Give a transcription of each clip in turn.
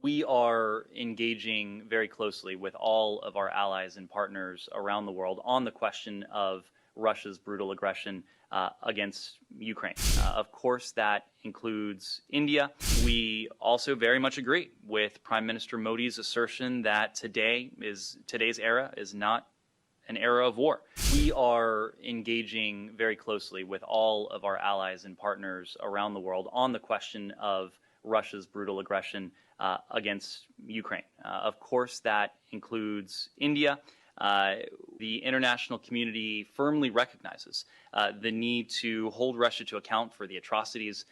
We are engaging very closely with all of our allies and partners around the world on the question of Russia's brutal aggression against Ukraine. Of course, that includes India. We also very much agree with Prime Minister Modi's assertion that today's era is not an era of war. We are engaging very closely with all of our allies and partners around the world on the question of Russia's brutal aggression against Ukraine. Of course, that includes India. The international community firmly recognizes the need to hold Russia to account for the atrocities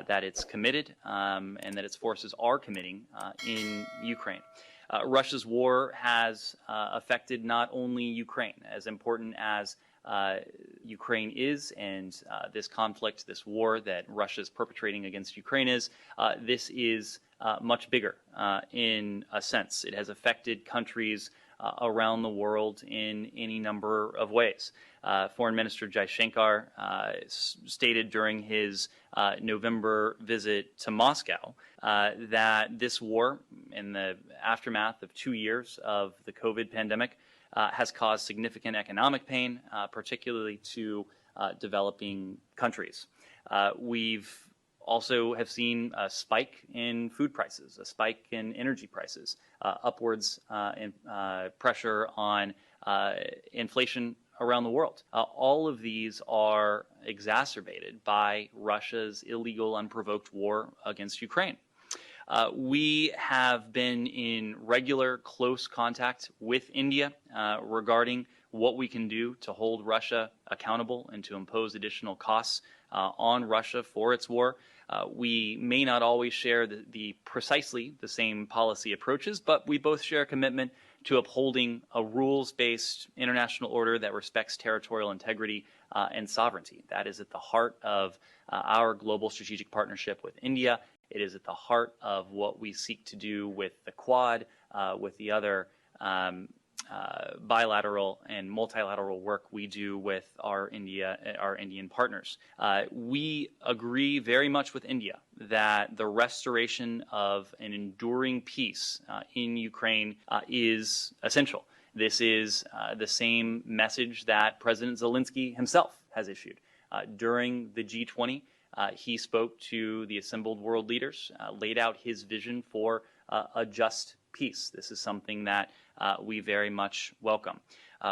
that it's committed and that its forces are committing in Ukraine. Russia's war has affected not only Ukraine, as important as Ukraine is, and this conflict, this war that Russia is perpetrating against Ukraine is, this is much bigger in a sense. It has affected countries around the world in any number of ways. Foreign Minister Jaishankar stated during his November visit to Moscow that this war, in the aftermath of 2 years of the COVID pandemic, has caused significant economic pain, particularly to developing countries. We've also have seen a spike in food prices, a spike in energy prices, upwards in pressure on inflation around the world. All of these are exacerbated by Russia's illegal, unprovoked war against Ukraine. We have been in regular, close contact with India regarding what we can do to hold Russia accountable and to impose additional costs on Russia for its war. We may not always share precisely the same policy approaches, but we both share a commitment to upholding a rules-based international order that respects territorial integrity and sovereignty. That is at the heart of our global strategic partnership with India. It is at the heart of what we seek to do with the Quad, with the other bilateral and multilateral work we do with our Indian partners. We agree very much with India that the restoration of an enduring peace in Ukraine is essential. This is the same message that President Zelensky himself has issued. During the G20, he spoke to the assembled world leaders, laid out his vision for a just peace. This is something that we very much welcome.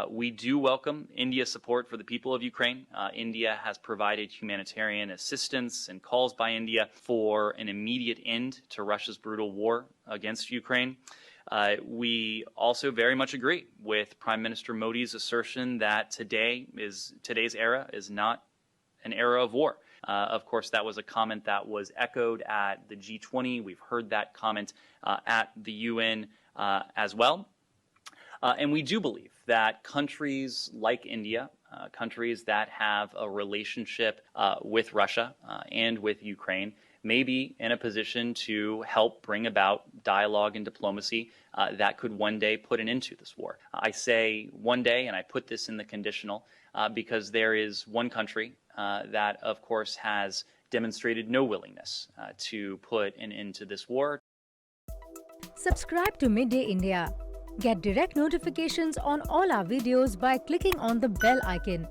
We do welcome India's support for the people of Ukraine. India has provided humanitarian assistance and calls by India for an immediate end to Russia's brutal war against Ukraine. We also very much agree with Prime Minister Modi's assertion that today's era is not an era of war. Of course, that was a comment that was echoed at the G20. We've heard that comment at the UN as well. And we do believe that countries like India, countries that have a relationship with Russia and with Ukraine, may be in a position to help bring about dialogue and diplomacy that could one day put an end to this war. I say one day, and I put this in the conditional, because there is one country that, of course, has demonstrated no willingness to put an end to this war. Subscribe to Midday India. Get direct notifications on all our videos by clicking on the bell icon.